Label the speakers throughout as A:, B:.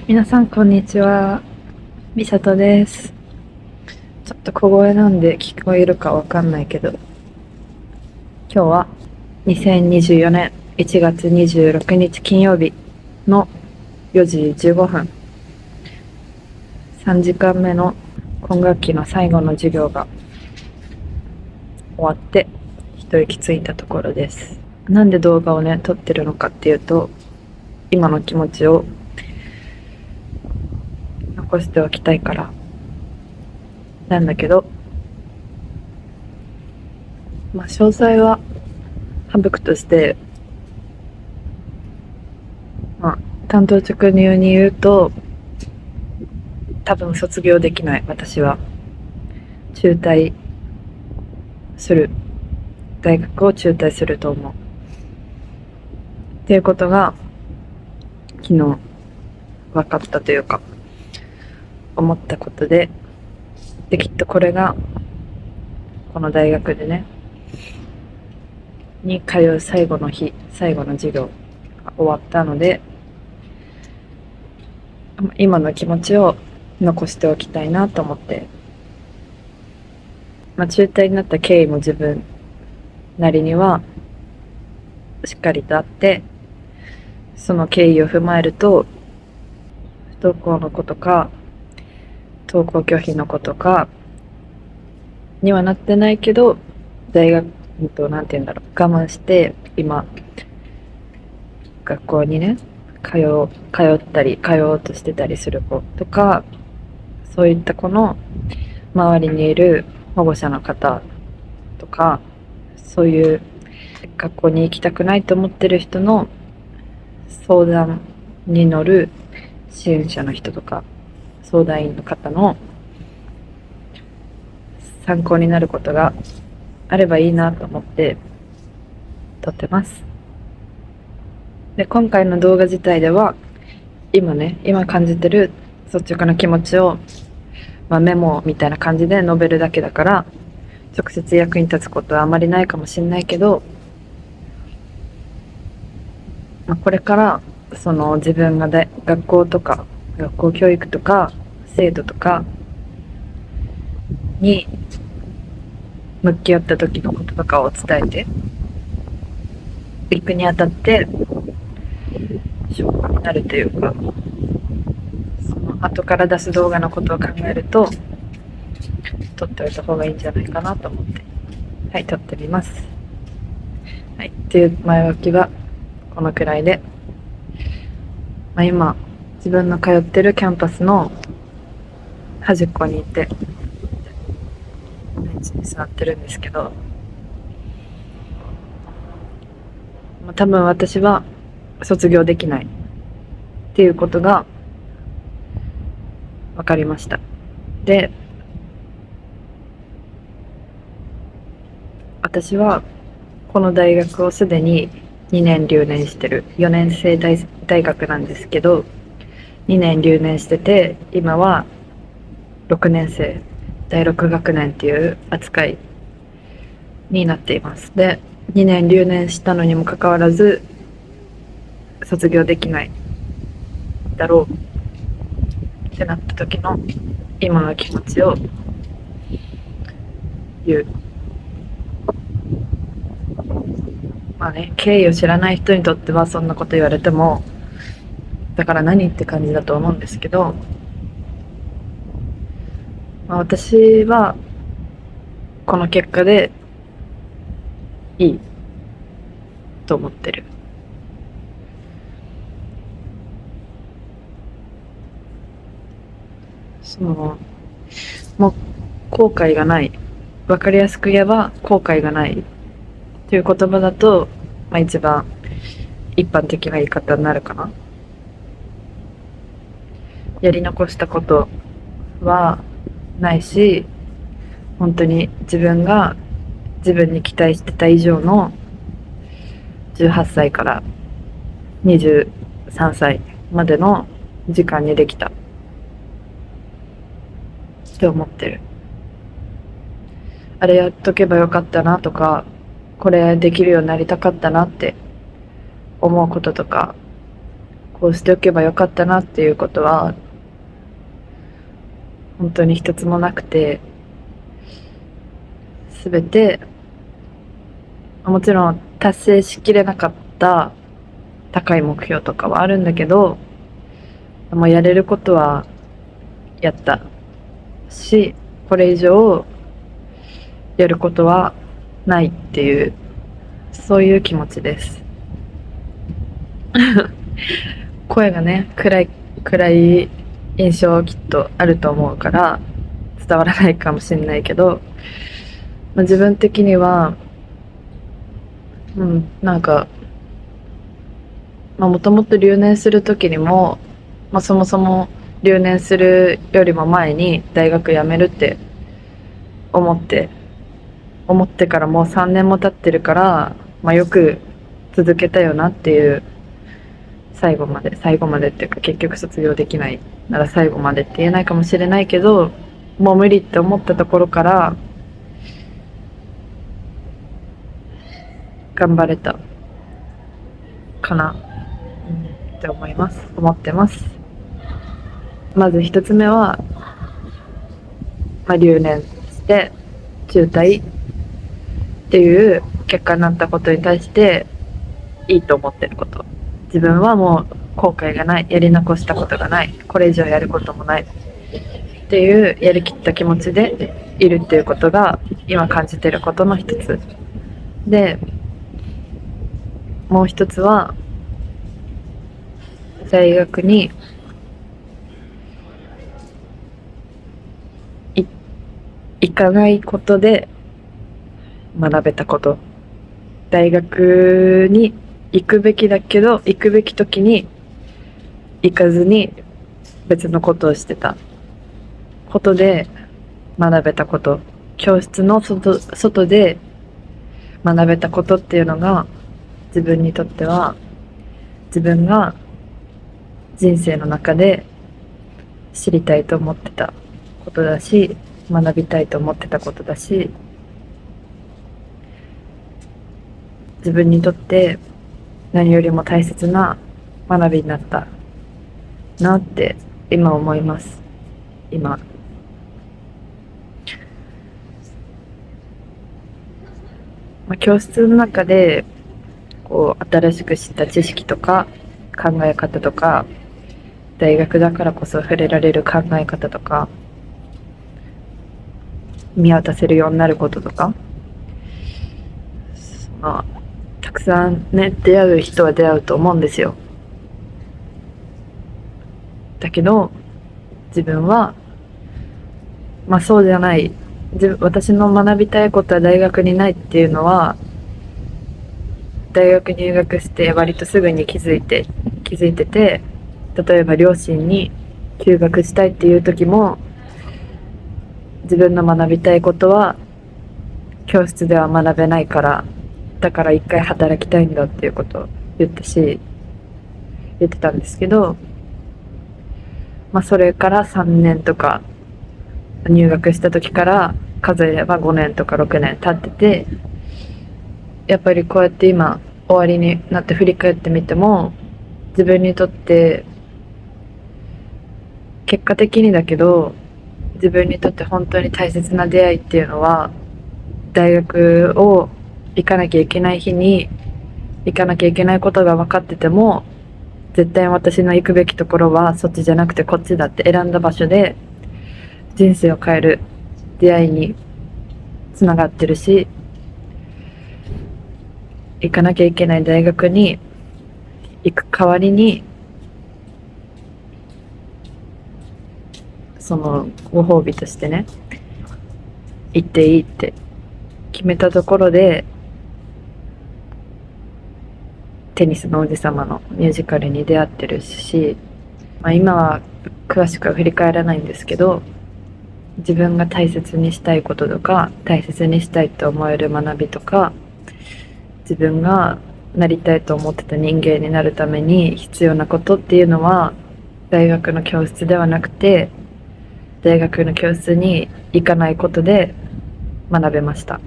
A: 皆さんこんにちは。みさとです。ちょっと小声なんで聞こえるかわかんないけど、今日は2024年1月26日金曜日の4時15分、3時間目の今学期の最後の授業が終わって一息ついたところです。なんで動画をね、撮ってるのかっていうと、今の気持ちを残しておきたいからなんだけど、詳細は省くとして、担当直入に言うと、多分卒業できない。私は中退する。大学を中退すると思う。っていうことが昨日分かったというか、思ったことで、きっとこれがこの大学でねに通う最後の日、最後の授業が終わったので、今の気持ちを残しておきたいなと思って、中退になった経緯も自分なりにはしっかりとあって、その経緯を踏まえると、不登校の子とか登校拒否の子とかにはなってないけど、大学なんて言うんだろう、我慢して今学校にね通おうとしてたりする子とか、そういった子の周りにいる保護者の方とか、そういう学校に行きたくないと思ってる人の相談に乗る支援者の人とか相談員の方の参考になることがあればいいなと思って撮ってます。で、今回の動画自体では今感じてる率直な気持ちを、メモみたいな感じで述べるだけだから、直接役に立つことはあまりないかもしれないけど、これからその自分が学校とか学校教育とか制度とかに向き合った時のこととかを伝えていくにあたって証拠になるというか、その後から出す動画のことを考えると撮っておいた方がいいんじゃないかなと思って、はい、撮ってみます。はい、っていう前置きはこのくらいで、今自分の通ってるキャンパスの端っこにいてベンチに座ってるんですけど、多分私は卒業できないっていうことが分かりました。で、私はこの大学をすでに2年留年してる。4年生大学なんですけど、2年留年してて、今は6年生、第6学年っていう扱いになっています。で、2年留年したのにもかかわらず卒業できないだろうってなった時の今の気持ちを言う。経緯を知らない人にとってはそんなこと言われても、だから何って感じだと思うんですけど、私はこの結果でいいと思ってる。もう後悔がない。わかりやすく言えば後悔がないという言葉だと、一番一般的な言い方になるかな。やり残したことはないし、本当に自分が自分に期待してた以上の18歳から23歳までの時間にできたって思ってる。あれやっとけばよかったなとか、これできるようになりたかったなって思うこととか、こうしておけばよかったなっていうことは本当に一つもなくて、すべてもちろん達成しきれなかった高い目標とかはあるんだけど、もうやれることはやったし、これ以上やることはないっていう、そういう気持ちです。声がね、暗い印象きっとあると思うから伝わらないかもしれないけど、自分的には、なんか、もともと留年する時にも、そもそも留年するよりも前に大学辞めるって思って思ってからもう3年も経ってるから、よく続けたよなっていう、最後までっていうか、結局卒業できないなら最後までって言えないかもしれないけど、もう無理って思ったところから頑張れたかな、って思ってます。まず一つ目は、留年して中退っていう結果になったことに対していいと思ってること。自分はもう後悔がない、やり残したことがない、これ以上やることもないっていうやりきった気持ちでいるっていうことが今感じてることの一つで、もう一つは大学に行かないことで学べたこと。大学に行くべきだけど、行くべき時に行かずに別のことをしてたことで学べたこと。教室の外で学べたことっていうのが、自分にとっては自分が人生の中で知りたいと思ってたことだし、学びたいと思ってたことだし、自分にとって何よりも大切な学びになったなって今思います。教室の中でこう新しく知った知識とか考え方とか、大学だからこそ触れられる考え方とか、見渡せるようになることとか、たくさんね、出会う人は出会うと思うんですよ。だけど自分はそうじゃない。私の学びたいことは大学にないっていうのは、大学入学して割とすぐに気づいてて、例えば両親に休学したいっていう時も、自分の学びたいことは教室では学べないから、だから一回働きたいんだっていうことを言ってたんですけど、それから3年とか、入学した時から数えれば5年とか6年経ってて、やっぱりこうやって今終わりになって振り返ってみても、自分にとって結果的にだけど、自分にとって本当に大切な出会いっていうのは、大学を行かなきゃいけない日に行かなきゃいけないことが分かってても、絶対私の行くべきところはそっちじゃなくてこっちだって選んだ場所で、人生を変える出会いにつながってるし、行かなきゃいけない大学に行く代わりに、そのご褒美としてね、行っていいって決めたところで、テニスの王子様のミュージカルに出会ってるし、今は詳しくは振り返らないんですけど、自分が大切にしたいこととか、大切にしたいと思える学びとか、自分がなりたいと思ってた人間になるために必要なことっていうのは、大学の教室ではなくて、大学の教室に行かないことで学べました。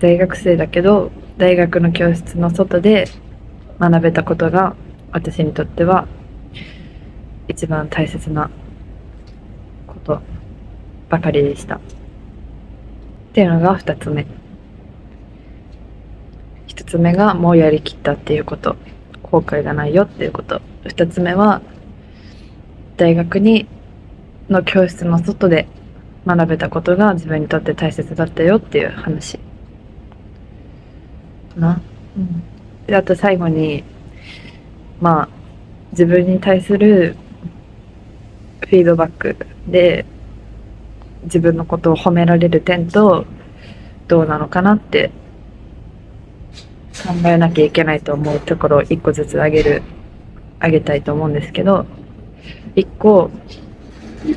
A: 大学生だけど、大学の教室の外で学べたことが私にとっては一番大切なことばかりでした。っていうのが2つ目。1つ目がもうやりきったっていうこと、後悔がないよっていうこと。2つ目は大学の教室の外で学べたことが自分にとって大切だったよっていう話かな。で、あと最後に自分に対するフィードバックで自分のことを褒められる点とどうなのかなって考えなきゃいけないと思うところを1個ずつあげたいと思うんですけど、1個自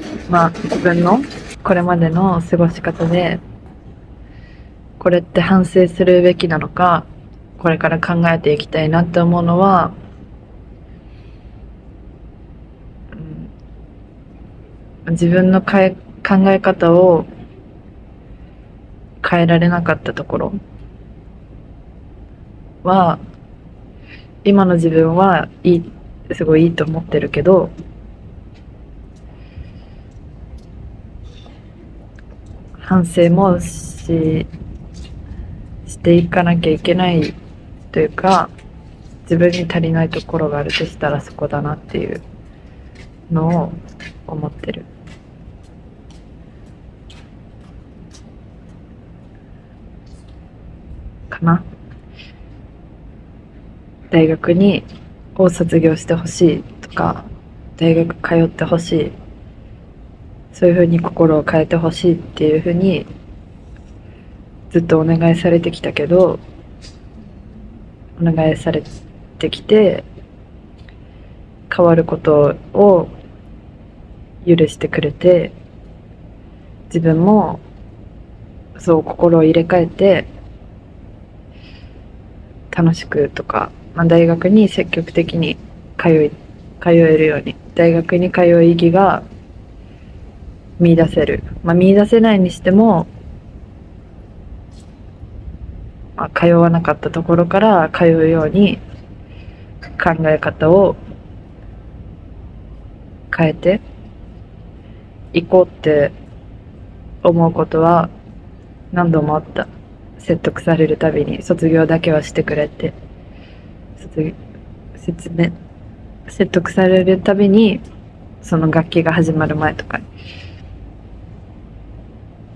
A: 分のこれまでの過ごし方でこれって反省するべきなのか、これから考えていきたいなって思うのは、自分の考え方を変えられなかったところは、今の自分すごいいいと思ってるけど、反省もしていかなきゃいけないというか、自分に足りないところがあるとしたらそこだなっていうのを思ってるかな。大学を卒業してほしいとか、大学通ってほしい、そういうふうに心を変えてほしいっていうふうにずっとお願いされてきたけど、お願いされてきて変わることを許してくれて、自分もそう心を入れ替えて楽しくとか、大学に積極的に通えるように、大学に通う意義が見出せる、見出せないにしても、通わなかったところから通うように考え方を変えていこうって思うことは何度もあった。説得されるたびに卒業だけはしてくれって説得されるたびに、その学期が始まる前とかに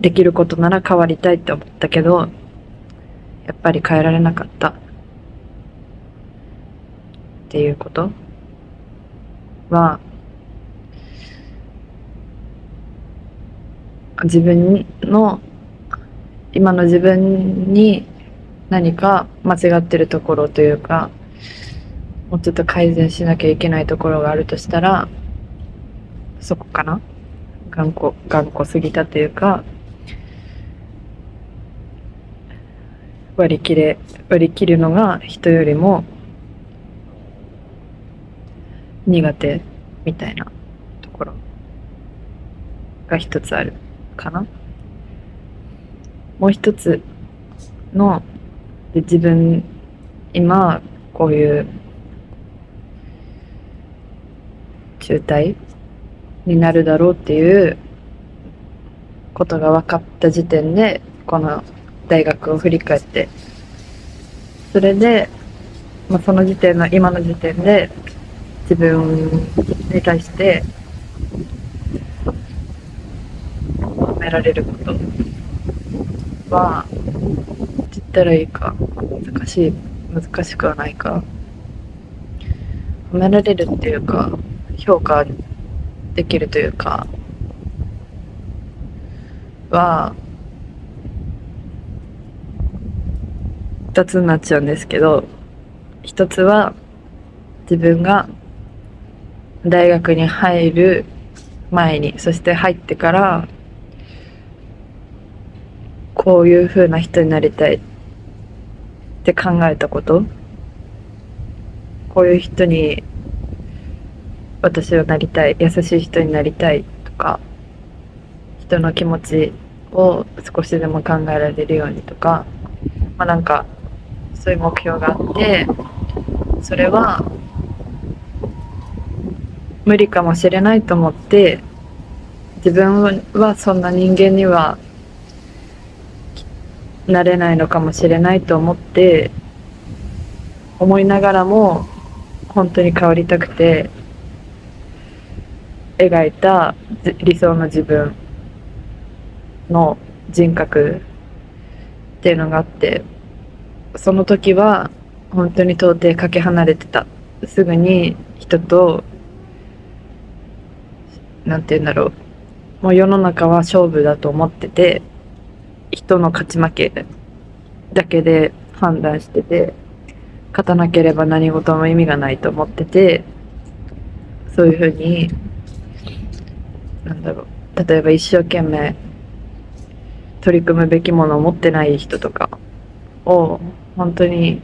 A: できることなら変わりたいって思ったけど、やっぱり変えられなかったっていうことは、今の自分に何か間違ってるところというか、もうちょっと改善しなきゃいけないところがあるとしたら、そこかな。頑固すぎたというか、割り切るのが人よりも苦手みたいなところが一つあるかな。もう一つの、自分今こういう中退になるだろうっていうことが分かった時点で、この大学を振り返って、それで、今の時点で自分に対して褒められることは、言ったらいいか、難しくはないか、褒められるっていうか、評価できるというかは2つになっちゃうんですけど、1つは自分が大学に入る前に、そして入ってからこういう風な人になりたいって考えたこと、こういう人に私はなりたい、優しい人になりたいとか、人の気持ちを少しでも考えられるようにとか、そういう目標があって、それは無理かもしれないと思って、自分はそんな人間にはなれないのかもしれないと思いながらも、本当に変わりたくて描いた理想の自分の人格っていうのがあって、その時は本当に到底かけ離れてた。すぐに人と、なんて言うんだろう、もう世の中は勝負だと思ってて、人の勝ち負けだけで判断してて、勝たなければ何事も意味がないと思ってて、そういうふうに、なんだろう、例えば一生懸命取り組むべきものを持ってない人とかを本当に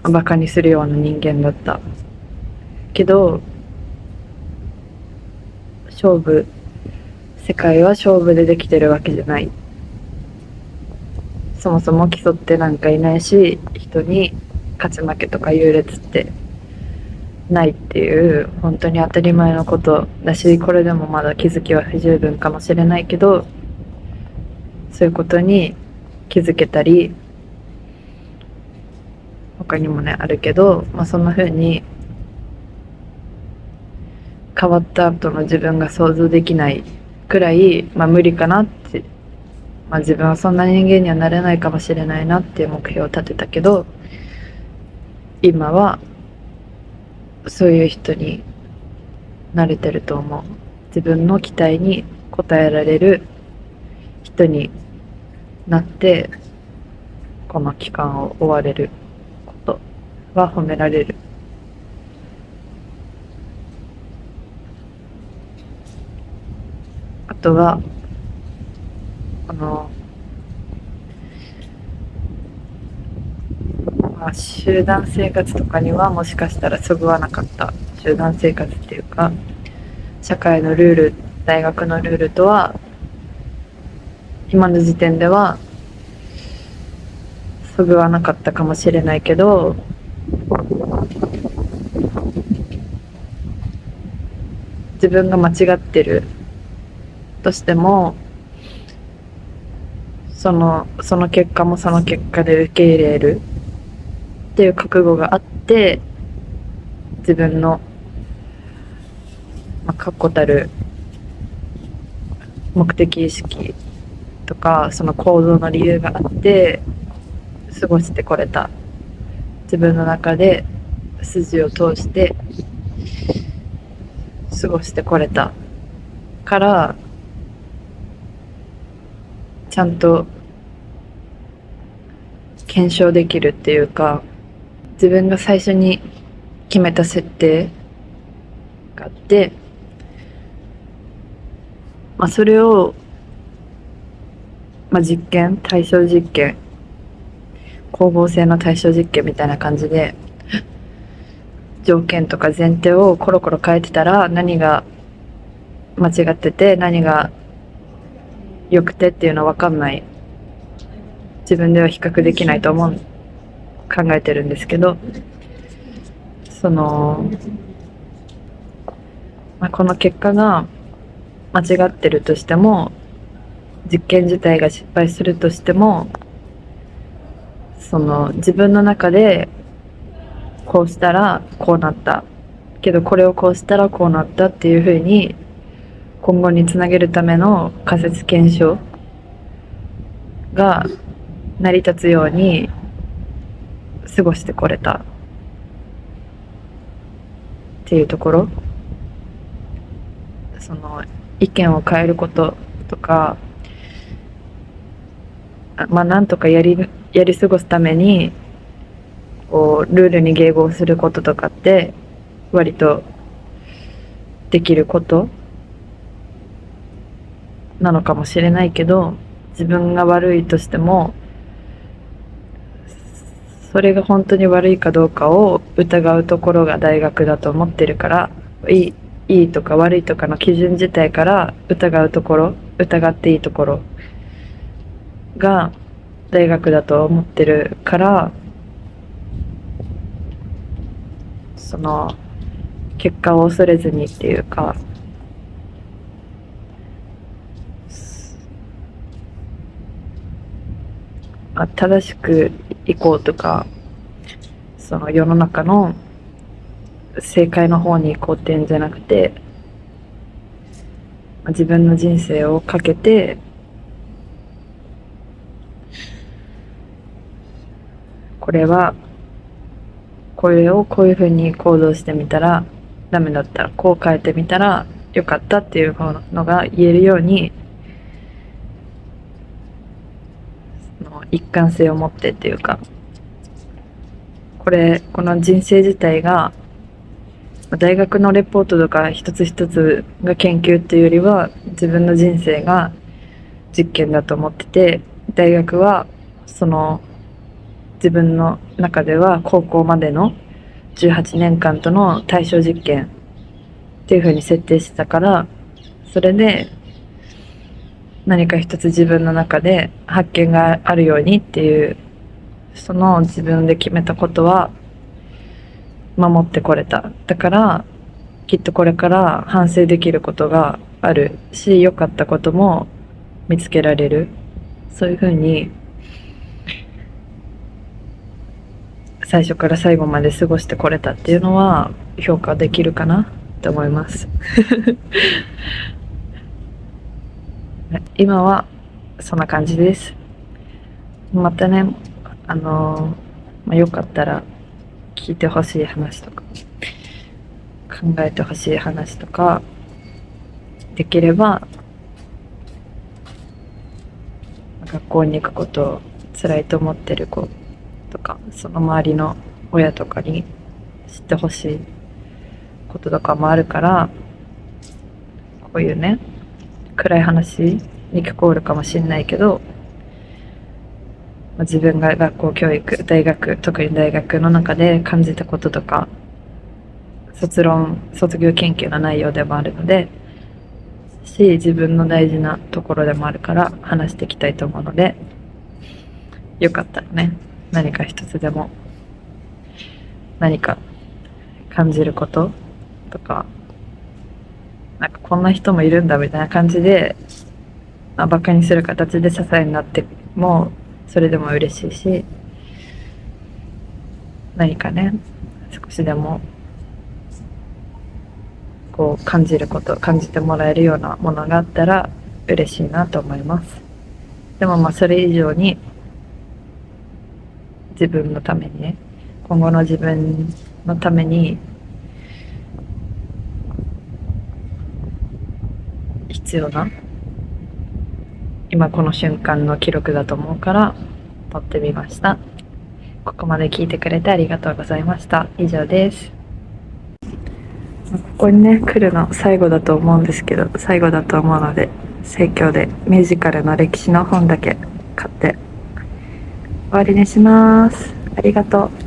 A: バカにするような人間だったけど、世界は勝負でできてるわけじゃない。そもそも競ってなんかいないし、人に勝ち負けとか優劣ってないっていう、本当に当たり前のことだし、これでもまだ気づきは不十分かもしれないけど、そういうことに気づけたり、他にもねあるけど、そんな風に変わった後の自分が想像できないくらい、無理かなって、自分はそんな人間にはなれないかもしれないなっていう目標を立てたけど、今はそういう人になれてると思う。自分の期待に応えられる人になって、この期間を終われることは褒められる。あとは集団生活とかにはもしかしたらそぐわなかった。集団生活っていうか、社会のルール、大学のルールとは今の時点ではそぐわなかったかもしれないけど、自分が間違ってるとしても、その結果もその結果で受け入れるっていう覚悟があって、自分の確固たる目的意識とか、その行動の理由があって過ごしてこれた。自分の中で筋を通して過ごしてこれたから、ちゃんと検証できるっていうか、自分が最初に決めた設定があって、それを、対象実験、光合成の対象実験みたいな感じで、条件とか前提をコロコロ変えてたら、何が間違ってて何が良くてっていうのは分かんない。自分では比較できないと考えてるんですけど、この結果が間違ってるとしても、実験自体が失敗するとしても、自分の中でこうしたらこうなったけど、これをこうしたらこうなったっていう風に今後につなげるための仮説検証が成り立つように過ごしてこれたっていうところ、意見を変えることとか、なんとかやり過ごすためにルールに迎合することとかって割とできることなのかもしれないけど、自分が悪いとしてもそれが本当に悪いかどうかを疑うところが大学だと思ってるから、いいとか悪いとかの基準自体から疑っていいところが大学だと思ってるから、その結果を恐れずにっていうか、正しくいこうとか、その世の中の正解の方に行こうっていうんじゃなくて、自分の人生をかけて、これをこういう風に行動してみたらダメだったらこう変えてみたらよかったっていうのが言えるように、一貫性を持ってっていうか、この人生自体が大学のレポートとか一つ一つが研究っていうよりは自分の人生が実験だと思ってて、大学はその自分の中では高校までの18年間との対象実験っていう風に設定してたから、それで何か一つ自分の中で発見があるようにっていう、その自分で決めたことは守ってこれた。だからきっとこれから反省できることがあるし、良かったことも見つけられる。そういう風に最初から最後まで過ごしてこれたっていうのは評価できるかなと思います今はそんな感じです。またね、よかったら聞いてほしい話とか考えてほしい話とか、できれば学校に行くことを辛いと思ってる子とか、その周りの親とかに知ってほしいこととかもあるから、こういうね暗い話に聞こえるかもしれないけど、自分が学校教育、大学、特に大学の中で感じたこととか、卒業研究の内容でもあるので、自分の大事なところでもあるから話していきたいと思うので、よかったらね、何か一つでも何か感じることとか、なんかこんな人もいるんだみたいな感じで、バカにする形で支えになってもそれでも嬉しいし、何かね少しでもこう感じてもらえるようなものがあったら嬉しいなと思います。でもそれ以上に自分のためにね、今後の自分のために必要な今この瞬間の記録だと思うから撮ってみました。ここまで聞いてくれてありがとうございました。以上です。ここにね来るの最後だと思うんですけど、最後だと思うので、生協でミュージカルの歴史の本だけ買って終わりにします。ありがとう。